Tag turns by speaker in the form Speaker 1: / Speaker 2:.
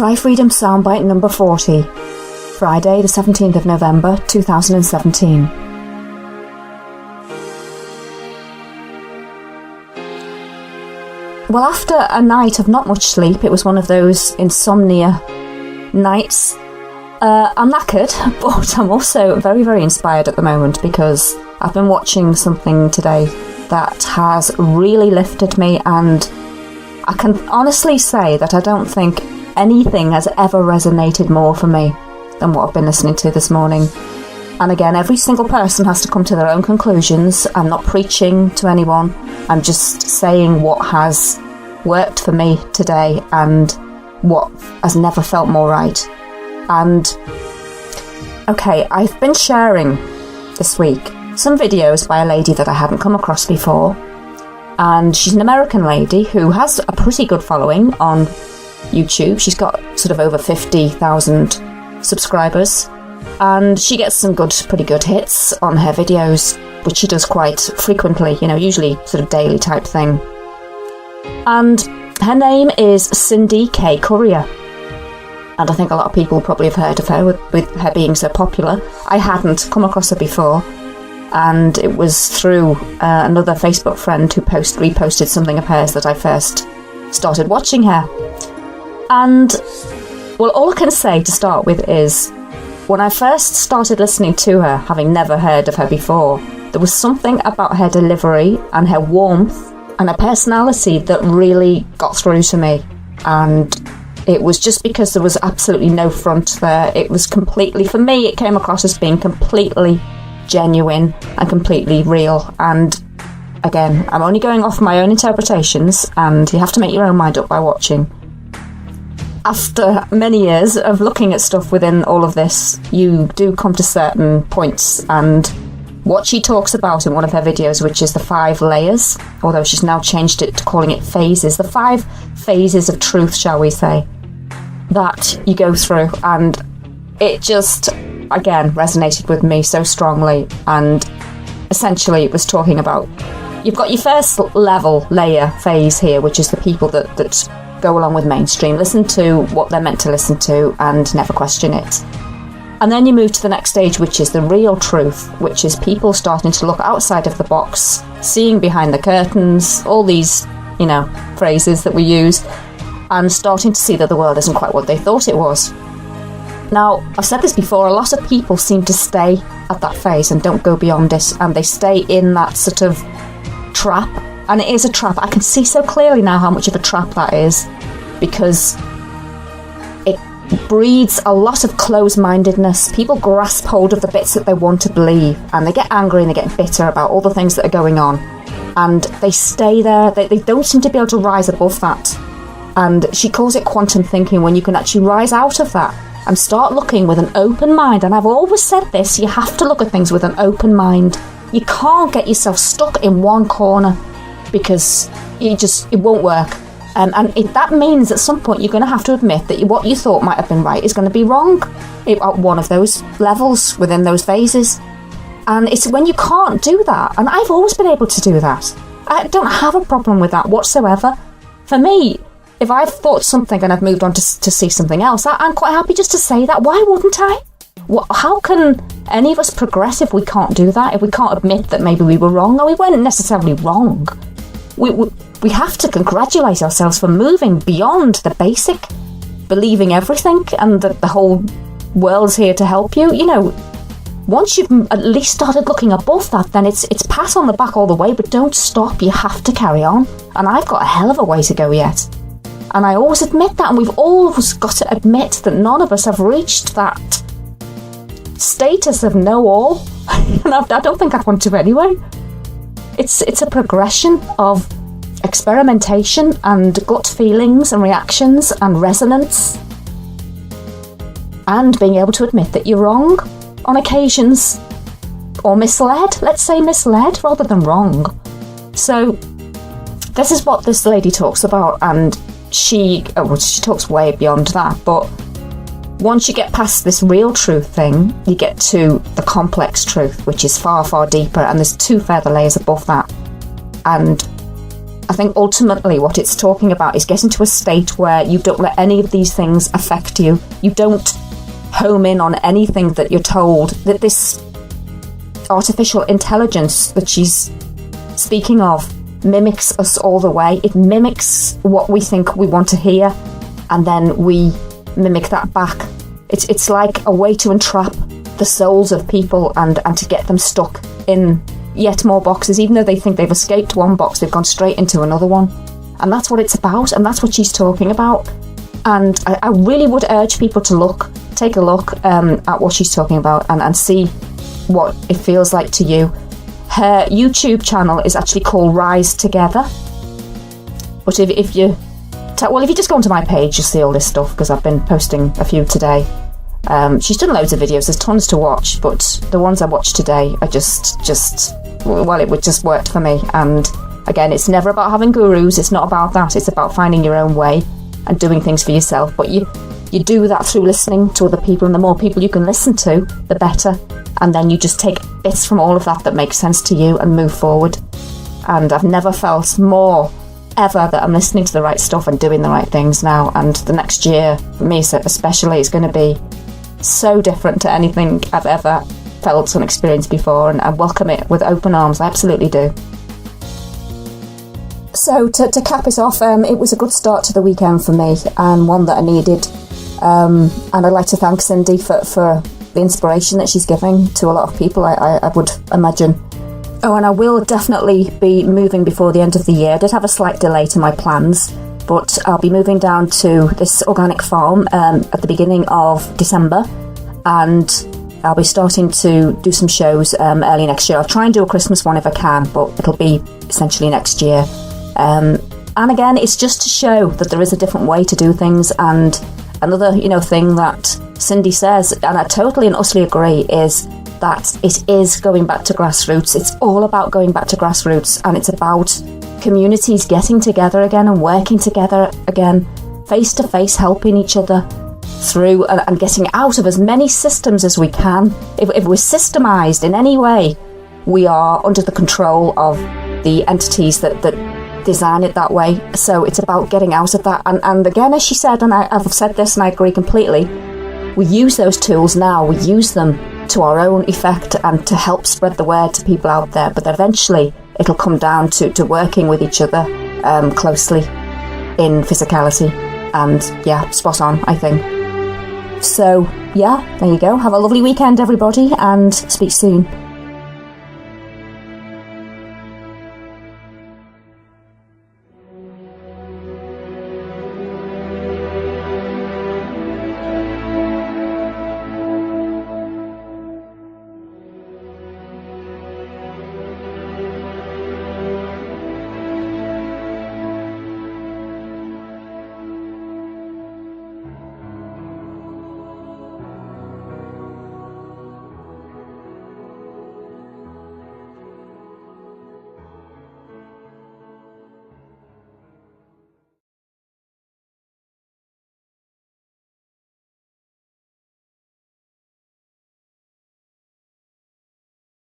Speaker 1: Cry Freedom Soundbite number 40, Friday the 17th of November 2017. Well, after a night of not much sleep, it was one of those insomnia nights. I'm knackered, but I'm also very, very inspired at the moment because I've been watching something today that has really lifted me, and I can honestly say that I don't think anything has ever resonated more for me than what I've been listening to this morning. And again, every single person has to come to their own conclusions. I'm not preaching to anyone. I'm just saying what has worked for me today and what has never felt more right. And okay, I've been sharing this week some videos by a lady that I hadn't come across before. And she's an American lady who has a pretty good following on YouTube. She's got sort of over 50,000 subscribers, and she gets some pretty good hits on her videos, which she does quite frequently, usually sort of daily type thing. And her name is Cindy Kay Currier, and I think a lot of people probably have heard of her with her being so popular. I hadn't come across her before, and it was through another Facebook friend who reposted something of hers that I first started watching her. And, well, all I can say to start with is, when I first started listening to her, having never heard of her before, there was something about her delivery and her warmth and her personality that really got through to me. And it was just because there was absolutely no front there. It was completely, for me, it came across as being completely genuine and completely real. And again, I'm only going off my own interpretations, and you have to make your own mind up by watching. After many years of looking at stuff within all of this, you do come to certain points, and what she talks about in one of her videos, which is the 5 layers, although she's now changed it to calling it phases, the 5 phases of truth, shall we say, that you go through, and it just, again, resonated with me so strongly. And essentially it was talking about, you've got your first layer phase here, which is the people that go along with mainstream, listen to what they're meant to listen to and never question it. And then you move to the next stage, which is the real truth, which is people starting to look outside of the box, seeing behind the curtains, all these, phrases that we use, and starting to see that the world isn't quite what they thought it was. Now, I've said this before, a lot of people seem to stay at that phase and don't go beyond it, and they stay in that sort of trap. And it is a trap. I can see so clearly now how much of a trap that is, because it breeds a lot of closed-mindedness. People grasp hold of the bits that they want to believe, and they get angry and they get bitter about all the things that are going on. And they stay there. They don't seem to be able to rise above that. And she calls it quantum thinking, when you can actually rise out of that and start looking with an open mind. And I've always said this, you have to look at things with an open mind. You can't get yourself stuck in one corner, because it won't work. And that means at some point you're going to have to admit that what you thought might have been right is going to be wrong at one of those levels within those phases. And it's when you can't do that, and I've always been able to do that. I don't have a problem with that whatsoever. For me, if I've thought something and I've moved on to see something else, I'm quite happy just to say that. Why wouldn't I? How can any of us progress if we can't do that, if we can't admit that maybe we were wrong? No, we weren't necessarily wrong. We have to congratulate ourselves for moving beyond the basic, believing everything and that the whole world's here to help you. Once you've at least started looking above that, then it's pat on the back all the way, but don't stop. You have to carry on. And I've got a hell of a way to go yet. And I always admit that, and we've always got to admit that none of us have reached that status of know-all. And I don't think I want to anyway. It's a progression of experimentation and gut feelings and reactions and resonance, and being able to admit that you're wrong on occasions, or misled. Let's say misled rather than wrong. So this is what this lady talks about, and she talks way beyond that, but once you get past this real truth thing, you get to the complex truth, which is far, far deeper, and there's 2 further layers above that. And I think ultimately what it's talking about is getting to a state where you don't let any of these things affect you. You don't home in on anything that you're told. That this artificial intelligence that she's speaking of mimics us all the way. It mimics what we think we want to hear, and then we mimic that back. It's like a way to entrap the souls of people and to get them stuck in yet more boxes. Even though they think they've escaped one box, they've gone straight into another one. And that's what it's about, and that's what she's talking about. And I really would urge people to take a look at what she's talking about and see what it feels like to you. Her YouTube channel is actually called Rise Together. But if you just go onto my page, you'll see all this stuff, because I've been posting a few today. She's done loads of videos, there's tons to watch, but the ones I watched today are it would just worked for me. And again, it's never about having gurus, it's not about that, it's about finding your own way and doing things for yourself. But you do that through listening to other people, and the more people you can listen to, the better. And then you just take bits from all of that makes sense to you and move forward. And I've never felt more ever that I'm listening to the right stuff and doing the right things now. And the next year, for me especially, is going to be so different to anything I've ever felt and experienced before, and I welcome it with open arms. I absolutely do. So to cap it off, it was a good start to the weekend for me, and one that I needed. And I'd like to thank Cindy for the inspiration that she's giving to a lot of people, I would imagine. Oh, and I will definitely be moving before the end of the year. I did have a slight delay to my plans, but I'll be moving down to this organic farm at the beginning of December, and I'll be starting to do some shows early next year. I'll try and do a Christmas one if I can, but it'll be essentially next year. And again, it's just to show that there is a different way to do things. And another, thing that Cindy says, and I totally and utterly agree, is that it is going back to grassroots. It's all about going back to grassroots, and it's about communities getting together again and working together again, face to face, helping each other through and getting out of as many systems as we can. If we're systemized in any way, we are under the control of the entities that design it that way. So it's about getting out of that. And again, as she said, and I've said this and I agree completely, we use those tools now, we use them to our own effect and to help spread the word to people out there, but eventually it'll come down to working with each other closely in physicality. And yeah, spot on, I think. So yeah, there you go. Have a lovely weekend, everybody, and speak soon.